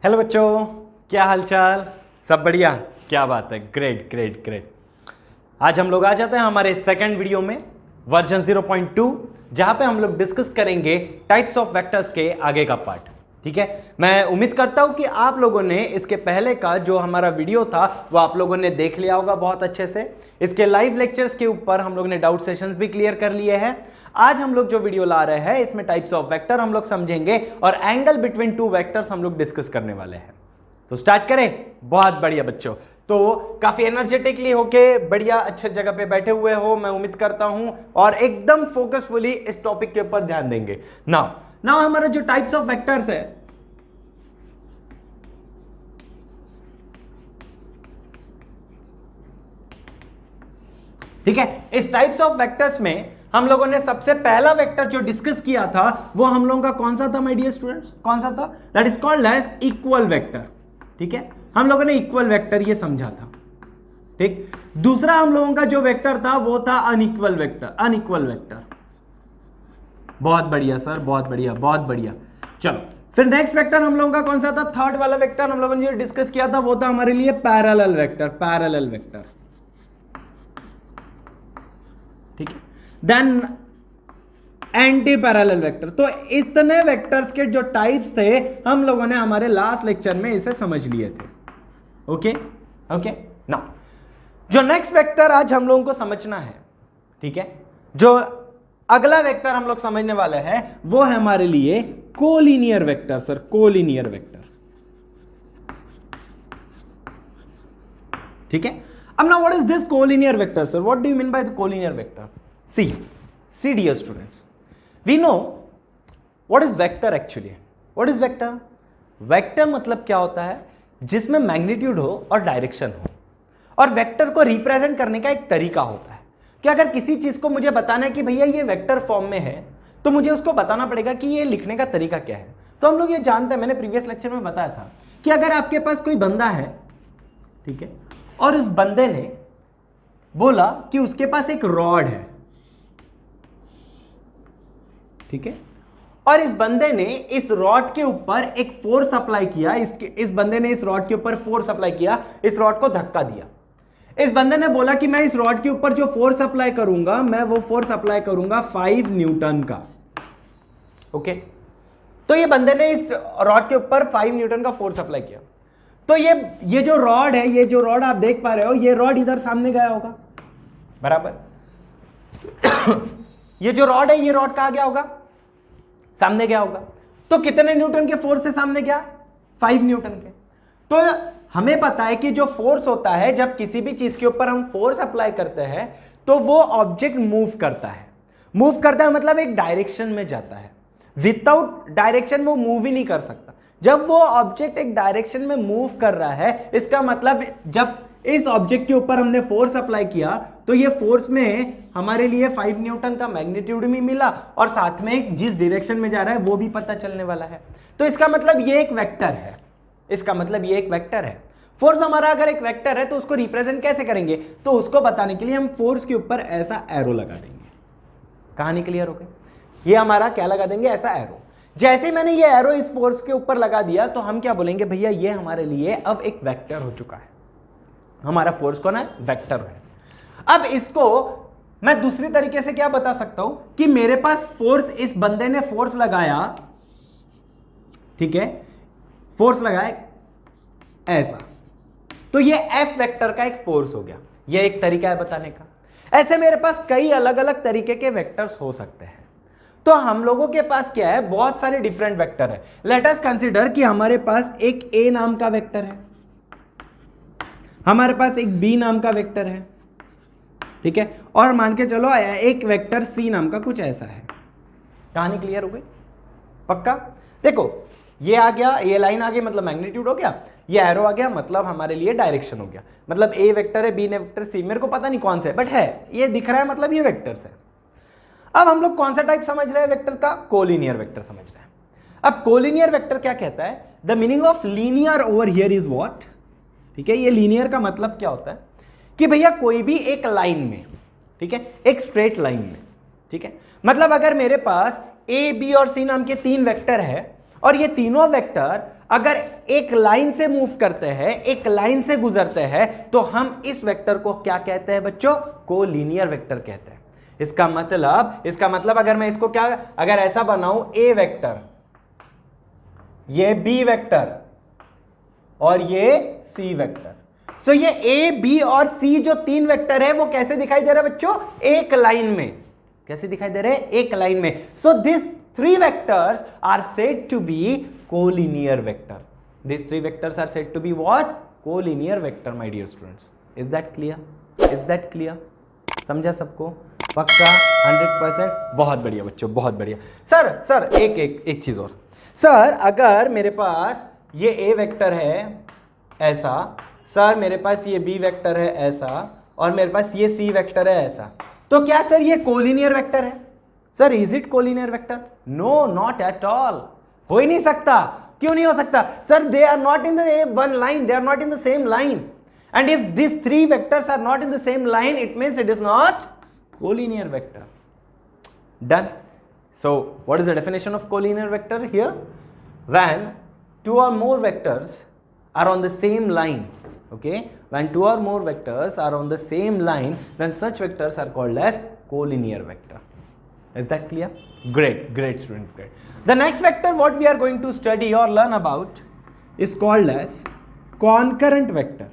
Hello बच्चों, क्या हालचाल? सब बढ़िया? क्या बात है, ग्रेट ग्रेट ग्रेट। आज हम लोग आ जाते हैं हमारे सेकंड वीडियो में, वर्जन 0.2, जहां पे हम लोग डिस्कस करेंगे टाइप्स ऑफ वेक्टर्स के आगे का पार्ट। ठीक है, मैं उम्मीद करता हूं कि आप लोगों ने इसके पहले का जो हमारा वीडियो था वो आप लोगों ने देख लिया होगा बहुत अच्छे से। इसके लाइव लेक्चर्स के ऊपर हम लोग ने डाउट सेशंस भी क्लियर कर लिए हैं। आज हम लोग जो वीडियो ला रहे हैं इसमें टाइप्स ऑफ वेक्टर हम लोग समझेंगे और एंगल बिटवीन टू वेक्टर्स हम लोग डिस्कस करने वाले हैं। तो स्टार्ट करें। बहुत बढ़िया बच्चों, तो काफी एनर्जेटिकली होके बढ़िया अच्छे जगह पे बैठे हुए हो, मैं उम्मीद करता हूं, और एकदम फोकसफुली इस टॉपिक के ऊपर ध्यान देंगे। नाउ हमारा जो टाइप्स ऑफ वेक्टर्स है, ठीक है, इस टाइप्स ऑफ वेक्टर्स में हम लोगों ने सबसे पहला वेक्टर जो डिस्कस किया था वो हम लोगों का कौन सा था माय डियर स्टूडेंट्स? कौन सा था? That is called as equal vector. ठीक है, हम लोगों ने इक्वल वेक्टर ये समझा था। ठीक, दूसरा हम लोगों का जो वेक्टर था वो था अनइक्वल वेक्टर। अनइक्वल वेक्टर, बहुत बढ़िया सर, बहुत बढ़िया बहुत बढ़िया। चलो फिर नेक्स्ट वेक्टर हम लोगों का कौन सा था? थर्ड वाला वेक्टर हम लोगों ने जो डिस्कस किया था वो था हमारे लिए पैरेलल वेक्टर। पैरेलल वेक्टर, ठीक है, देन एंटी पैरेलल वेक्टर। तो इतने वेक्टर्स के जो टाइप्स थे हम लोगों ने हमारे लास्ट लेक्चर में इसे समझ लिए थे। ओके ओके, नाउ जो नेक्स्ट वेक्टर आज हम लोगों को समझना है, ठीक है, जो अगला वेक्टर हम लोग समझने वाले हैं वो है हमारे लिए collinear vector. Sir, collinear vector, ठीक है। अब now what is this collinear vector, sir? What do you mean by the collinear vector? See dear students, we know what is vector actually. What is vector? Vector मतलब क्या होता है? जिसमें magnitude हो और डायरेक्शन हो, और वेक्टर को रिप्रेजेंट करने का एक तरीका होता है कि अगर किसी चीज को मुझे बताना है कि भैया ये वेक्टर फॉर्म में है, तो मुझे उसको बताना पड़ेगा कि ये लिखने का तरीका क्या है। तो हम लोग ये जानते हैं, मैंने प्रीवियस लेक्चर में बताया था कि अगर आपके पास कोई बंदा है, ठीक है, और उस बंदे ने बोला कि उसके पास एक रॉड है, ठीक है, और इस बंदे ने इस रॉड के ऊपर एक फोर्स अप्लाई किया। इस बंदे ने इस रॉड के ऊपर फोर्स अप्लाई किया, इस रॉड को धक्का दिया। इस बंदे ने बोला कि मैं इस रॉड के ऊपर जो फोर्स अप्लाई करूंगा, मैं वो फोर्स अप्लाई करूंगा 5 न्यूटन का। ओके, तो ये बंदे ने इस रॉड के ऊपर 5 न्यूटन का फोर्स अप्लाई किया। तो ये जो रॉड है, ये जो रॉड आप देख पा रहे हो, ये रॉड इधर सामने गया होगा, बराबर। ये जो रॉड है, ये रॉड कहां गया होगा? सामने गया होगा। तो कितने न्यूटन के फोर्स से सामने गया? 5 न्यूटन के। तो हमें पता है कि जो फोर्स होता है, जब किसी भी चीज के ऊपर हम फोर्स अप्लाई करते हैं तो वो ऑब्जेक्ट मूव करता है। मूव करता है मतलब एक डायरेक्शन में जाता है। विदाउट डायरेक्शन वो मूव ही नहीं कर सकता। जब वो ऑब्जेक्ट एक डायरेक्शन में मूव कर रहा है, इसका मतलब जब इस ऑब्जेक्ट के ऊपर हमने फोर्स अप्लाई किया तो ये फोर्स में हमारे लिए 5 न्यूटन का मैग्नीट्यूड भी मिला, और साथ में जिस डायरेक्शन में जा रहा है वो भी पता चलने वाला है। तो इसका मतलब ये एक वेक्टर है। इसका मतलब ये एक वेक्टर है। फोर्स हमारा अगर एक वेक्टर है तो उसको रिप्रेजेंट कैसे करेंगे? तो उसको बताने के लिए हम फोर्स के ऊपर ऐसा एरो लगा देंगे। कहानी क्लियर हो गई? ये हमारा क्या लगा देंगे? ऐसा एरो। जैसे ही मैंने ये एरो इस फोर्स के ऊपर लगा दिया तो हम क्या बोलेंगे? भैया ये हमारे लिए अब एक वेक्टर हो चुका है। हमारा फोर्स कौन है? वेक्टर है। अब इसको मैं दूसरी तरीके से क्या बता सकता हूं कि मेरे पास फोर्स, इस बंदे ने फोर्स लगाया, ठीक है, फोर्स लगाया ऐसा, तो ये एफ वेक्टर का एक फोर्स हो गया। ये एक तरीका है बताने का। ऐसे मेरे पास कई अलग अलग तरीके के वेक्टर्स हो सकते हैं। तो हम लोगों के पास क्या है? बहुत सारे डिफरेंट वेक्टर है। लेट अस कंसीडर कि हमारे पास एक ए नाम का वेक्टर है, हमारे पास एक बी नाम का वेक्टर है, ठीक है, और मान के चलो एक वेक्टर सी नाम का कुछ ऐसा है। कहानी क्लियर हो गई? पक्का? देखो, ये आ गया, ये लाइन आ गई मतलब मैग्नीट्यूड हो गया, ये एरो आ गया मतलब हमारे लिए डायरेक्शन हो गया। मतलब ए वेक्टर है, बी ने वेक्टर, सी, मेरे को पता नहीं कौन सा है, बट है, ये दिख रहा है, मतलब ये वेक्टर्स है। अब हम लोग कौन सा टाइप समझ रहे हैं वेक्टर का? कोलिनियर वेक्टर समझ रहे हैं। अब कोलिनियर वेक्टर क्या कहता है? The meaning of linear over here is what? ठीक है, ये लीनियर का मतलब क्या होता है कि भैया कोई भी एक लाइन में, ठीक है, एक स्ट्रेट लाइन में, ठीक है, मतलब अगर मेरे पास ए, बी और सी नाम के 3 वेक्टर है और ये तीनों वेक्टर अगर एक लाइन से मूव करते हैं, एक लाइन से गुजरते हैं, तो हम इस वेक्टर को क्या कहते हैं बच्चों? कोलिनियर वेक्टर कहते हैं। इसका मतलब अगर मैं इसको क्या, अगर ऐसा बनाऊं, ए वेक्टर, ये बी वेक्टर और ये सी वेक्टर, सो ये ए बी और सी जो तीन वेक्टर है वो कैसे दिखाई दे रहा है बच्चों? एक लाइन में। कैसे दिखाई दे रहे हैं? एक लाइन में। So this three vectors are said to be collinear vector. These three vectors are said to be what? Collinear vector, my dear students. Is that clear? Is that clear? समझा सबको? पक्का 100%? बहुत बढ़िया बच्चों, बहुत बढ़िया। सर एक चीज और। सर अगर मेरे पास ये ए वेक्टर है ऐसा, सर मेरे पास ये बी वेक्टर है ऐसा, और मेरे पास ये सी वेक्टर है ऐसा, तो क्या सर ये कोलिनियर वेक्टर है? Sir is it collinear vector? No, not at all. हो ही नहीं सकता। क्यों नहीं हो सकता? Sir they are not in the one line, they are not in the same line, and if this three vectors are not in the same line, it means it is not collinear vector. Done. So what is the definition of collinear vector here? When two or more vectors are on the same line, okay, when two or more vectors are on the same line, then such vectors are called as collinear vector. Is that clear? Great students, great. The next vector what we are going to study or learn about is called as concurrent vector.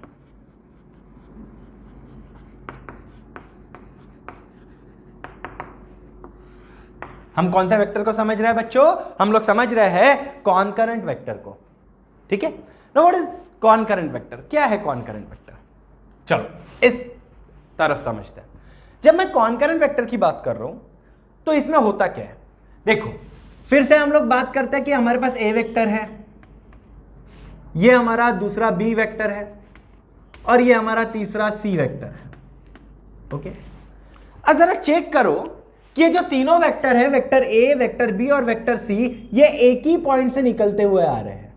हम कौन सा vector को समझ रहे हैं बच्चों? हम लोग समझ रहे हैं कॉन्करेंट वेक्टर को, ठीक है? Now what is concurrent vector? क्या है कॉन्करेंट वेक्टर? चलो इस तरफ समझते हैं। जब मैं कॉन्करेंट वेक्टर की बात कर रहा हूं तो इसमें होता क्या है? देखो फिर से हम लोग बात करते हैं कि हमारे पास ए वेक्टर है, ये हमारा दूसरा बी वेक्टर है, और ये हमारा तीसरा सी वेक्टर है, ओके? अब जरा चेक करो कि ये जो तीनों वेक्टर है, वेक्टर ए, वेक्टर बी और वेक्टर सी, ये एक ही पॉइंट से निकलते हुए आ रहे हैं,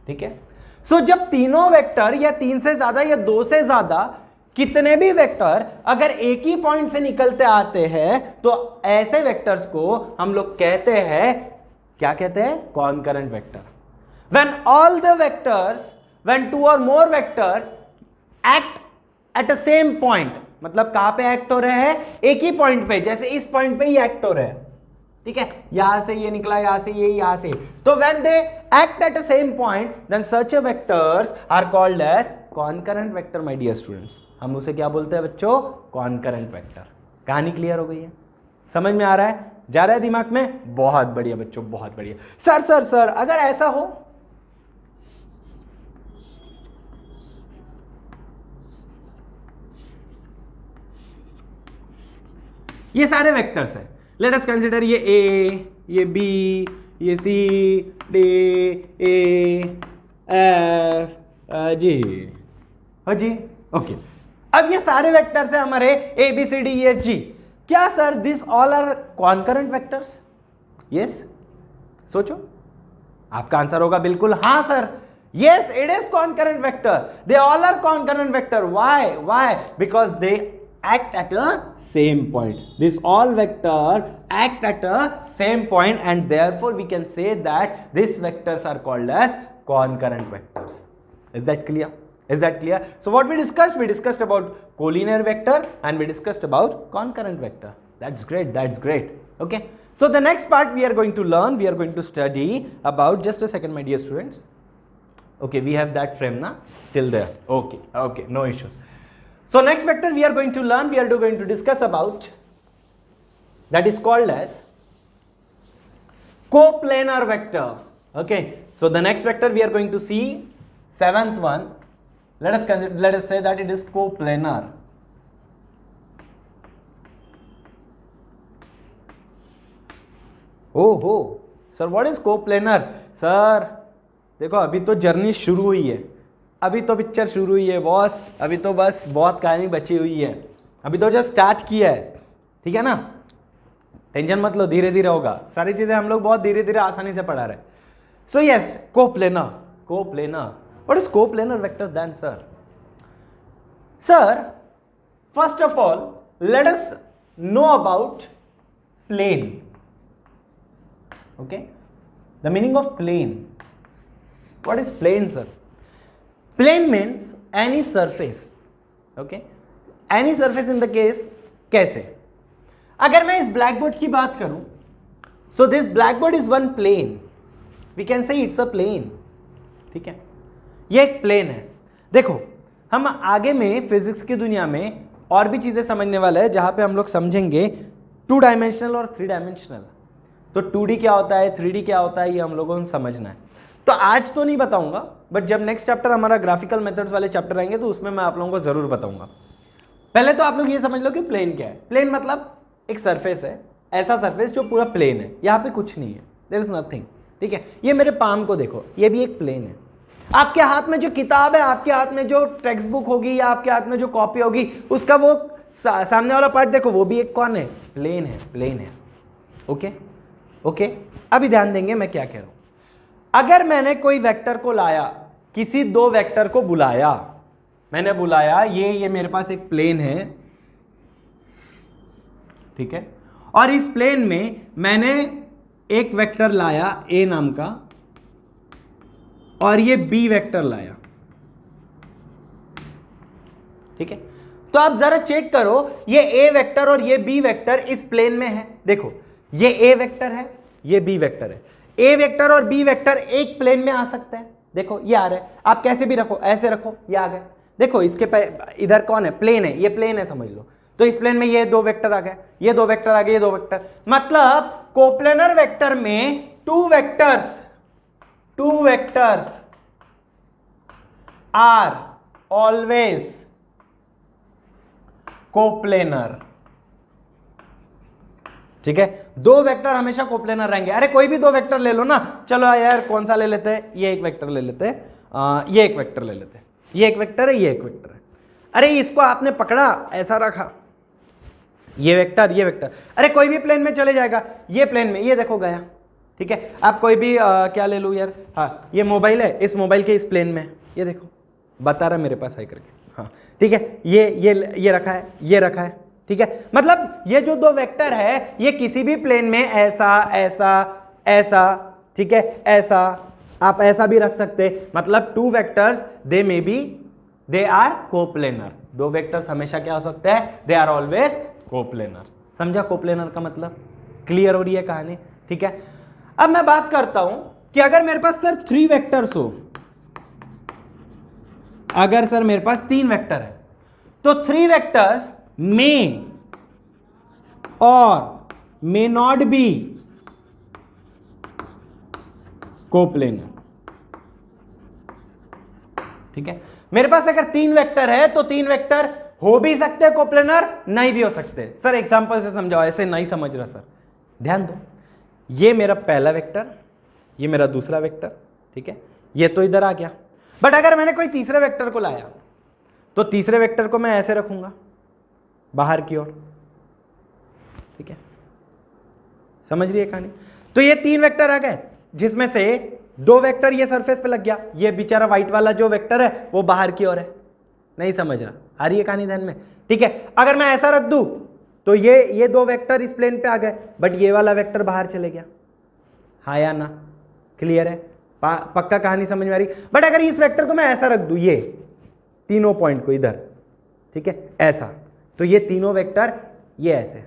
ठीक है? सो जब तीनों वेक्टर या तीन से ज्यादा या दो से ज्यादा कितने भी वेक्टर अगर एक ही पॉइंट से निकलते आते हैं तो ऐसे वेक्टर्स को हम लोग कहते हैं, क्या कहते हैं? Concurrent vector. When all the vectors, when two or more vectors act at a same point, मतलब कहां पे एक्ट हो रहे हैं? एक ही पॉइंट पे, जैसे इस पॉइंट पे ही एक्ट हो रहे हैं, ठीक है? यहां से ये निकला, यहां से ये, यहां से, तो when they act at a same point then such a vectors are called as concurrent vector, my dear students. हम उसे क्या बोलते हैं बच्चों? Concurrent vector. कहानी क्लियर हो गई है? समझ में आ रहा है? जा रहा है दिमाग में? बहुत बढ़िया बच्चों, बहुत बढ़िया. सर अगर ऐसा हो, ये सारे वेक्टर्स हैं, लेट अस कंसीडर ये ए, ये बी, ये सी, डी, ए, एफ, जी, हो जी, ओके. अब ये सारे वेक्टर्स हैं हमारे A B C D E F G. क्या sir this all are concurrent vectors? Yes. सोचो, आपका आंसर होगा बिल्कुल हाँ sir. Yes, it is concurrent vector. They all are concurrent vector. Why? Because they act at a same point. These all vector act at a same point, and therefore we can say that these vectors are called as concurrent vectors. Is that clear? Is that clear? So what we discussed about collinear vector and we discussed about concurrent vector. That's great. That's great. Okay. So the next part we are going to learn, we are going to study about, just a second my dear students. Okay, we have that frame na till there. Okay, no issues. So next vector we are going to learn, we are going to discuss about, that is called as coplanar vector. Okay, so the next vector we are going to see, seventh one, let us say that it is coplanar. Oh, sir, what is coplanar? Sir, देखो अभी तो journey शुरू हुई है, अभी तो picture शुरू हुई है बॉस, अभी तो बस बहुत कहानी बची हुई है, अभी तो जस्ट स्टार्ट किया है, ठीक है ना? टेंशन मत लो, धीरे धीरे होगा. सारी चीजें हम लोग बहुत धीरे धीरे आसानी से पढ़ा रहे. So yes, coplanar. What is coplanar vector then sir? Sir first of all let us know about plane. Okay, the meaning of plane. What is plane sir? Plane means any surface, okay, any surface in the case, कैसे? अगर मैं इस blackboard की बात करूं, so this blackboard is one plane, we can say it's a plane, ठीक है, ये एक प्लेन है। देखो हम आगे में फिजिक्स की दुनिया में और भी चीजें समझने वाले हैं जहां पे हम लोग समझेंगे 2 डायमेंशनल और 3 डायमेंशनल। तो 2D क्या होता है, 3D क्या होता है, ये हम लोगों को समझना है। तो आज तो नहीं बताऊंगा, बट जब नेक्स्ट चैप्टर हमारा ग्राफिकल मेथड्स वाले चैप्टर आएंगे तो उसमें मैं आप लोगों को जरूर बताऊंगा। पहले तो आप लोग ये समझ लो कि प्लेन क्या है। प्लेन मतलब एक सरफेस है, ऐसा सरफेस जो पूरा प्लेन है, यहाँ पे कुछ नहीं है, देयर इज नथिंग, ठीक है। ये मेरे पाम को देखो, ये भी एक प्लेन है। आपके हाथ में जो किताब है, आपके हाथ में जो टेक्स्ट बुक होगी या आपके हाथ में जो कॉपी होगी, उसका वो सामने वाला पार्ट देखो, वो भी एक कौन है, प्लेन है, प्लेन है, ओके ओके। अभी ध्यान देंगे मैं क्या कह रहा हूं। अगर मैंने कोई वेक्टर को लाया, किसी 2 वेक्टर को बुलाया, मैंने बुलाया ये मेरे पास एक प्लेन है, ठीक है, और इस प्लेन में मैंने एक वेक्टर लाया ए नाम का, और ये बी वेक्टर लाया, ठीक है। तो आप जरा चेक करो, ये ए वेक्टर और ये बी वेक्टर इस प्लेन में है। देखो ये ए वेक्टर है, ये बी वेक्टर है। ए वेक्टर और बी वेक्टर एक प्लेन में आ सकता है। देखो ये आ रहा है, आप कैसे भी रखो, ऐसे रखो, ये आ गए। देखो इसके इधर कौन है, प्लेन है, ये प्लेन है समझ लो। तो इस प्लेन में ये 2 वेक्टर आ गए, ये 2 वेक्टर आ गए, ये 2 वेक्टर, मतलब कोप्लेनर वेक्टर में 2 वेक्टर्स आर ऑलवेज कोप्लेनर, ठीक है। 2 वेक्टर हमेशा कोप्लेनर रहेंगे। अरे कोई भी 2 वेक्टर ले लो ना, चलो यार कौन सा ले लेते हैं, ये एक वेक्टर ले लेते हैं, ये एक वेक्टर ले लेते हैं, ये एक वेक्टर है, ये एक वेक्टर है। अरे इसको आपने पकड़ा, ऐसा रखा, ये वेक्टर, ये वेक्टर, अरे कोई भी प्लेन में चले जाएगा, ये प्लेन में, ये देखो गया, ठीक है। आप कोई भी क्या ले लूँ यार, हाँ ये मोबाइल है, इस मोबाइल के इस प्लेन में, ये देखो बता रहा मेरे पास है करके, हाँ ठीक है, ये रखा है, ये रखा है, ठीक है। मतलब ये जो 2 वेक्टर है, ये किसी भी प्लेन में ऐसा ऐसा ऐसा, ठीक है, ऐसा, आप ऐसा भी रख सकते। मतलब 2 vectors they are coplanar. 2 vectors हमेशा क्या हो सकते हैं, दे आर ऑलवेज कोप्लेनर। समझा कोप्लेनर का मतलब? क्लियर हो रही है कहानी, ठीक है। अब मैं बात करता हूं कि अगर मेरे पास सर 3 वेक्टर्स हो, अगर सर मेरे पास 3 वेक्टर है, तो 3 वेक्टर्स मे और मे नॉट बी कोप्लेनर, ठीक है। मेरे पास अगर 3 वेक्टर है तो 3 वेक्टर हो भी सकते हैं कोप्लेनर, नहीं भी हो सकते। सर एग्जांपल से समझाओ, ऐसे नहीं समझ रहा सर, ध्यान दो। ये मेरा पहला वेक्टर, ये मेरा दूसरा वेक्टर, ठीक है, ये तो इधर आ गया। बट अगर मैंने कोई तीसरे वेक्टर को लाया, तो तीसरे वेक्टर को मैं ऐसे रखूंगा बाहर की ओर, ठीक है, समझ रही है कहानी? तो ये 3 वेक्टर आ गए, जिसमें से 2 वेक्टर ये सरफेस पे लग गया, ये बेचारा व्हाइट वाला जो वेक्टर है वो बाहर की ओर है। नहीं समझ रहा, आ रही है कहानी ध्यान में, ठीक है। अगर मैं ऐसा रख दूं तो ये 2 वेक्टर इस प्लेन पे आ गए, बट ये वाला वेक्टर बाहर चले गया, हाँ या ना? क्लियर है? पक्का कहानी समझ में आ रही? बट अगर इस वेक्टर को मैं ऐसा रख दूं, ये तीनों पॉइंट को इधर, ठीक है, ऐसा, तो ये तीनों वेक्टर ये ऐसे,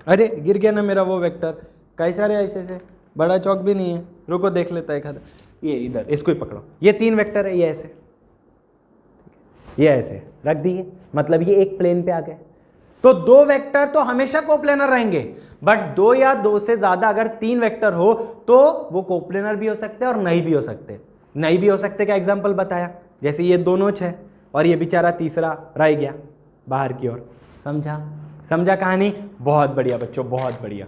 अरे गिर गया ना मेरा वो वेक्टर, कैसा रे ऐसे से, बड़ा चौक भी नहीं है, रुको देख लेता है एक, ये इधर, इसको ही पकड़ो, ये 3 वेक्टर है, ये ऐसे, ये ऐसे रख दिए, मतलब ये एक प्लेन पे आ गए। तो 2 वेक्टर तो हमेशा कोप्लेनर रहेंगे, बट 2 या 2 से ज्यादा अगर 3 वेक्टर हो तो वो कोप्लेनर भी हो सकते हैं और नहीं भी हो सकते। नहीं भी हो सकते का एग्जांपल बताया, जैसे ये दोनों है और ये बेचारा तीसरा रह गया बाहर की ओर। समझा कहानी? बहुत बढ़िया बच्चों, बहुत बढ़िया,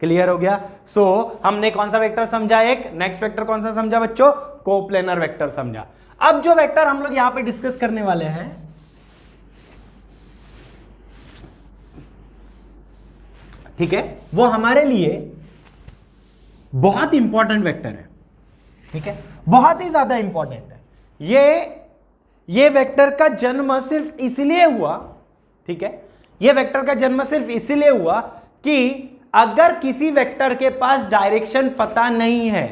क्लियर हो गया। सो हमने कौन सा वेक्टर समझा, एक नेक्स्ट वेक्टर कौन सा समझा बच्चों, कोप्लेनर वेक्टर समझा। अब जो वेक्टर हम लोग यहां पे डिस्कस करने वाले हैं, ठीक है, वो हमारे लिए बहुत इंपॉर्टेंट वेक्टर है, ठीक है, बहुत ही ज्यादा इंपॉर्टेंट है। ये वेक्टर का जन्म सिर्फ इसलिए हुआ, ठीक है, ये वेक्टर का जन्म सिर्फ इसलिए हुआ कि अगर किसी वेक्टर के पास डायरेक्शन पता नहीं है,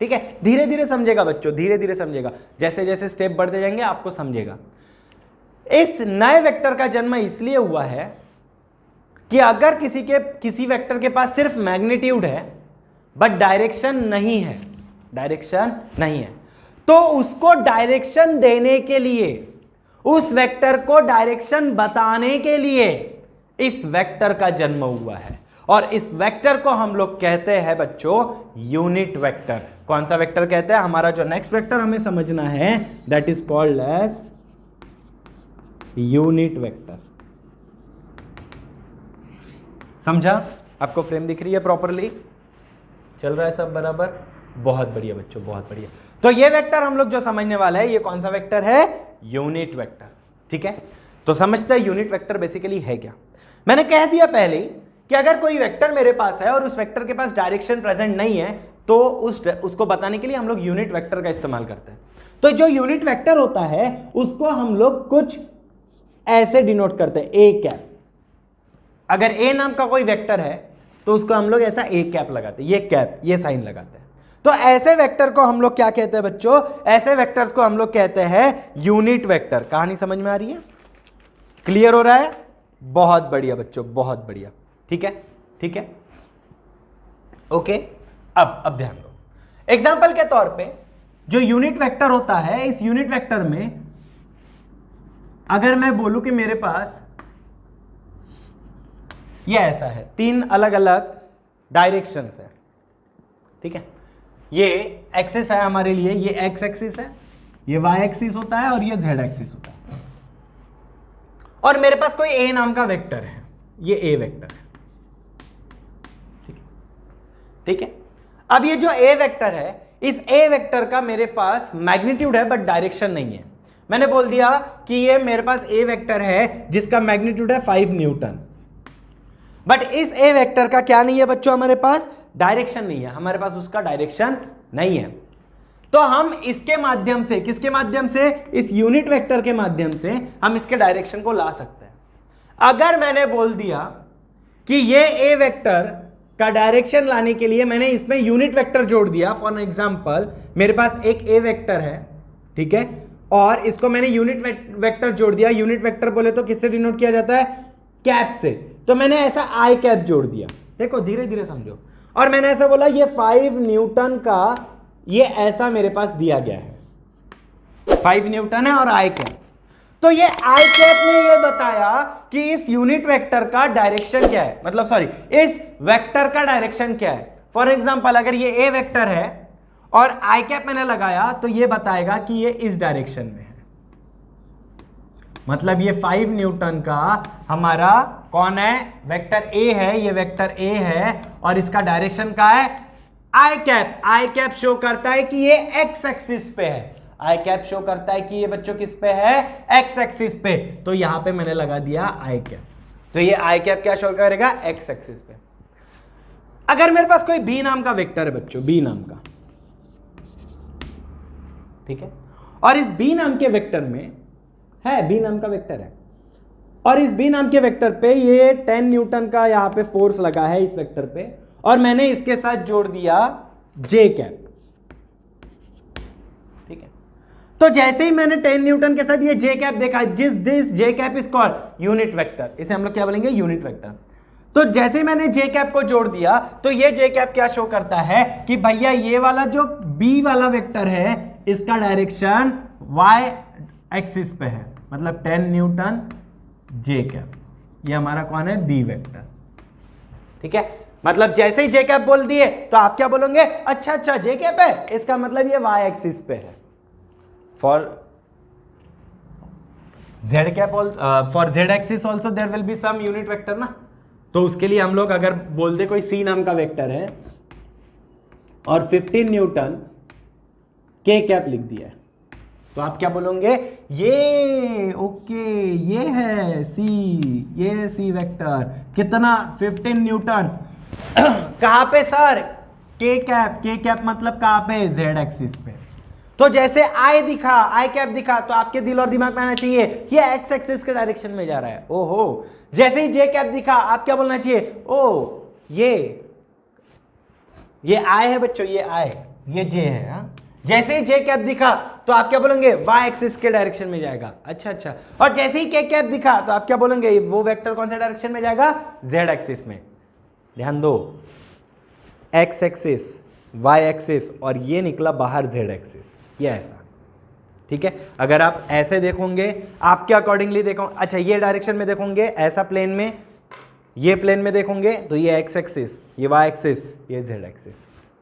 ठीक है, धीरे धीरे समझेगा बच्चों, धीरे धीरे समझेगा, जैसे जैसे स्टेप बढ़ते जाएंगे आपको समझेगा। इस नए वेक्टर का जन्म इसलिए हुआ है कि अगर किसी वेक्टर के पास सिर्फ मैग्नीट्यूड है बट डायरेक्शन नहीं है, डायरेक्शन नहीं है, तो उसको डायरेक्शन देने के लिए, उस वेक्टर को डायरेक्शन बताने के लिए इस वेक्टर का जन्म हुआ है, और इस वेक्टर को हम लोग कहते हैं बच्चों यूनिट वेक्टर। कौन सा वेक्टर कहते हैं? हमारा जो नेक्स्ट वेक्टर हमें समझना है that is called as unit vector. समझा? आपको फ्रेम दिख रही है प्रॉपरली? चल रहा है सब बराबर? बहुत बढ़िया बच्चों, बहुत बढ़िया। तो ये वेक्टर हम लोग जो समझने वाला है, ये कौन सा वेक्टर है? Unit vector. ठीक है, तो समझते हैं यूनिट वेक्टर बेसिकली है क्या। मैंने कह दिया पहले कि अगर कोई वेक्टर मेरे पास है और उस वेक्टर के पास डायरेक्शन प्रेजेंट नहीं है, तो उसको बताने के लिए हम लोग यूनिट वेक्टर का इस्तेमाल करते हैं। तो जो यूनिट वेक्टर होता है उसको हम लोग कुछ ऐसे डिनोट करते हैं, ए कैप। अगर ए नाम का कोई वेक्टर है तो उसको हम लोग ऐसा ए कैप लगाते हैं, ये कैप, ये साइन लगाते हैं। तो ऐसे वेक्टर को हम लोग क्या कहते हैं बच्चों? ऐसे वेक्टर्स को हम लोग कहते हैं यूनिट वेक्टर। कहानी समझ में आ रही है? क्लियर हो रहा है? बहुत बढ़िया बच्चों, बहुत बढ़िया। ठीक है, ठीक है, ओके। अब ध्यान दो, एग्जाम्पल के तौर पे जो यूनिट वेक्टर होता है, इस यूनिट वेक्टर में अगर मैं बोलूं कि मेरे पास ये ऐसा है, तीन अलग अलग डायरेक्शंस है, ठीक है, ये एक्सिस है हमारे लिए, ये एक्स एक्सिस है, ये वाई एक्सिस होता है और ये जेड एक्सिस होता है, और मेरे पास कोई ए नाम का वेक्टर है, ये ए वेक्टर है। ठीक है, ठीक है। अब ये जो ए वेक्टर है, इस ए वेक्टर का मेरे पास मैग्नीट्यूड है बट डायरेक्शन नहीं है। मैंने बोल दिया कि ये मेरे पास ए वेक्टर है जिसका मैग्नीट्यूड है 5 न्यूटन, बट इस ए वेक्टर का क्या नहीं है बच्चों? हमारे पास डायरेक्शन नहीं है, हमारे पास उसका डायरेक्शन नहीं है। तो हम इसके माध्यम से, किसके माध्यम से? इस यूनिट वेक्टर के माध्यम से हम इसके डायरेक्शन को ला सकते हैं। अगर मैंने बोल दिया कि ये ए वेक्टर का डायरेक्शन लाने के लिए मैंने इसमें यूनिट वेक्टर जोड़ दिया, फॉर एग्जांपल मेरे पास एक ए वेक्टर है, ठीक है, और इसको मैंने यूनिट वेक्टर जोड़ दिया। यूनिट वेक्टर बोले तो किससे डिनोट किया जाता है? कैप से। तो मैंने ऐसा आई कैप जोड़ दिया, देखो धीरे धीरे समझो, और मैंने ऐसा बोला ये 5 न्यूटन का ये ऐसा मेरे पास दिया गया है, 5 न्यूटन है और आई कैप। तो ये आई कैप ने ये बताया कि इस यूनिट वेक्टर का डायरेक्शन क्या है, मतलब सॉरी, इस वेक्टर का डायरेक्शन क्या है। फॉर एग्जांपल अगर ये ए वेक्टर है और आई कैप मैंने लगाया तो ये बताएगा कि ये इस डायरेक्शन में है, मतलब ये 5 न्यूटन का हमारा कौन है? वेक्टर ए है, ये वेक्टर ए है और इसका डायरेक्शन क्या है? आई कैप। आई कैप शो करता है कि ये एक्स एक्सिस पे है, आई कैप शो करता है कि ये बच्चों किस पे है? एक्स एक्सिस पे। तो यहां पे मैंने लगा दिया आई कैप, तो ये आई कैप क्या शो करेगा? एक्स एक्सिस पे। अगर मेरे पास कोई बी नाम का वेक्टर है बच्चों, बी नाम का, ठीक है, और इस बी नाम के वेक्टर में है, बी नाम का वेक्टर है, और इस बी नाम के वेक्टर पे ये 10 न्यूटन का यहां पे फोर्स लगा है इस वेक्टर पे, और मैंने इसके साथ जोड़ दिया जे कैप, ठीक है। तो जैसे ही मैंने 10 न्यूटन के साथ ये जे कैप देखा, this J cap is called unit vector, इसे हम लोग क्या बोलेंगे? Unit vector. तो जैसे ही मैंने जे कैप को जोड़ दिया तो ये जे कैप क्या शो करता है कि भैया ये वाला जो बी वाला वेक्टर है इसका डायरेक्शन वाई एक्सिस पे है, मतलब 10 न्यूटन जे कैप, ये हमारा कौन है? बी वेक्टर, ठीक है। मतलब जैसे ही जे कैप बोल दिए तो आप क्या बोलोगे? अच्छा अच्छा जे कैप है, इसका मतलब ये वाई एक्सिस पे है। For Z cap for Z axis also there will be some unit vector ना, तो उसके लिए हम लोग अगर बोल दे कोई सी नाम का वेक्टर है और 15 न्यूटन के कैप लिख दिया है, तो आप क्या बोलोगे? ये ओके, ये है सी, ये है सी वेक्टर, कितना? 15 न्यूटन। कहां पे सर? के कैप। के कैप मतलब कहां पे? जेड एक्सिस पे। तो जैसे आई दिखा, आई कैप दिखा, तो आपके दिल और दिमाग में आना चाहिए ये एक्स एक्सिस के डायरेक्शन में जा रहा है। ओहो, जैसे ही जे कैप दिखा आप क्या बोलना चाहिए? ओ ये आई है बच्चों, ये आई, ये जे है। हाँ, जैसे ही जे कैप दिखा तो आप क्या बोलेंगे, वाई एक्सिस के डायरेक्शन में जाएगा। अच्छा, और जैसे ही के कैप दिखा तो आप क्या बोलेंगे, वो वेक्टर कौन से डायरेक्शन में जाएगा, जेड एक्सिस में। ध्यान दो, एक्स एक्सिस, वाई एक्सिस, और ये निकला बाहर जेड एक्सिस, ये ऐसा। ठीक है, अगर आप ऐसे देखोगे, आपके अकॉर्डिंगली देखो, अच्छा ये डायरेक्शन में देखोगे ऐसा प्लेन में, ये प्लेन में देखोगे तो ये एक्स एक्सिस, ये वाई एक्सिस, ये जेड एक्सिस।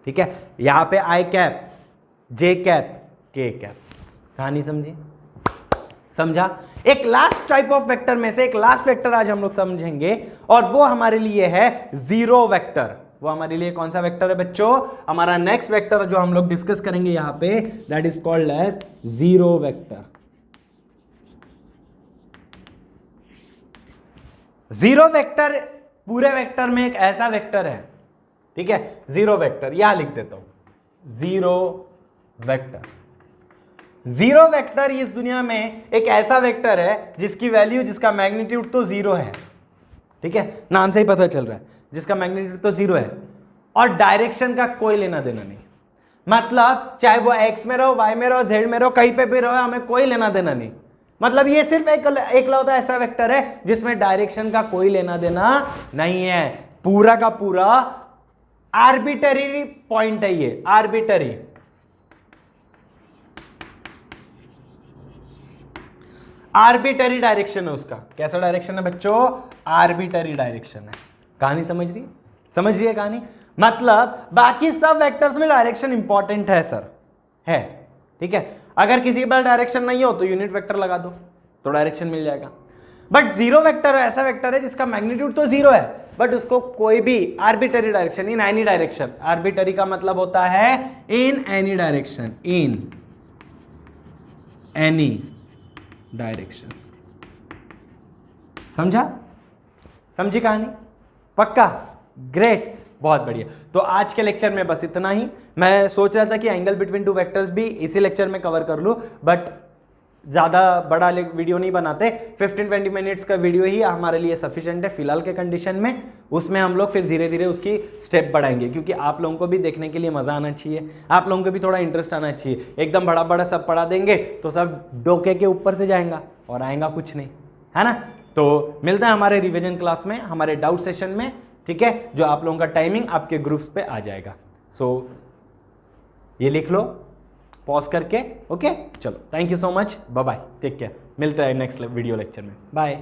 ठीक है, यहां पे आई कैप, जे कैप, के कैप। कहानी समझी, समझा। एक लास्ट टाइप ऑफ वेक्टर में से एक लास्ट वेक्टर आज हम लोग समझेंगे, और वो हमारे लिए है जीरो वेक्टर। वो हमारे लिए कौन सा वेक्टर है बच्चों, हमारा नेक्स्ट वेक्टर जो हम लोग डिस्कस करेंगे यहां पे, that is called as zero vector. Zero vector पूरे वेक्टर में एक ऐसा वेक्टर है, ठीक है, जीरो वेक्टर, यहां लिख देता हूं, जीरो वेक्टर। जीरो वेक्टर इस दुनिया में एक ऐसा वेक्टर है जिसकी वैल्यू, जिसका मैग्नीट्यूड तो जीरो है। ठीक है, नाम से ही पता चल रहा है, जिसका मैग्नीट्यूड तो जीरो है, और डायरेक्शन का कोई लेना देना नहीं। मतलब चाहे वो एक्स में रहो, वाई में रहो, जेड में रहो, कहीं पे भी रहो, हमें कोई लेना देना नहीं। मतलब ये सिर्फ एकलौता ऐसा वेक्टर है जिसमें डायरेक्शन का कोई लेना देना नहीं है। पूरा का पूरा आर्बिटरी पॉइंट है, ये आर्बिटरी, आर्बिटरी डायरेक्शन है उसका। कैसा डायरेक्शन है बच्चों, आर्बिटरी डायरेक्शन है। कहानी समझ रही है कहानी। मतलब बाकी सब वेक्टर्स में डायरेक्शन इंपॉर्टेंट है सर, है। ठीक है, अगर किसी के पास डायरेक्शन नहीं हो तो यूनिट वेक्टर लगा दो तो डायरेक्शन मिल जाएगा। बट जीरो वेक्टर ऐसा वेक्टर है जिसका मैग्नीट्यूड तो जीरो है, बट उसको कोई भी arbitrary direction, in any direction, arbitrary का मतलब होता है in any direction, in any direction. समझी कहानी, पक्का, ग्रेट, बहुत बढ़िया। तो आज के लेक्चर में बस इतना ही। मैं सोच रहा था कि एंगल बिटवीन टू वेक्टर्स भी इसी लेक्चर में कवर कर लूं, बट ज़्यादा बड़ा वीडियो नहीं बनाते, 15-20 मिनट्स का वीडियो ही हमारे लिए सफिशिएंट है फिलहाल के कंडीशन में। उसमें हम लोग फिर धीरे धीरे उसकी स्टेप बढ़ाएंगे, क्योंकि आप लोगों को भी देखने के लिए मज़ा आना चाहिए, आप लोगों को भी थोड़ा इंटरेस्ट आना चाहिए। एकदम बड़ा बड़ा सब पढ़ा देंगे तो सब डोके के ऊपर से जाएगा और आएगा कुछ नहीं, है ना। तो मिलते हैं हमारे रिविजन क्लास में, हमारे डाउट सेशन में, ठीक है, जो आप लोगों का टाइमिंग आपके ग्रुप्स पे आ जाएगा। सो ये लिख लो पॉज करके, ओके। चलो, thank you so much, bye bye, take care, मिलते हैं नेक्स्ट वीडियो लेक्चर में, बाय।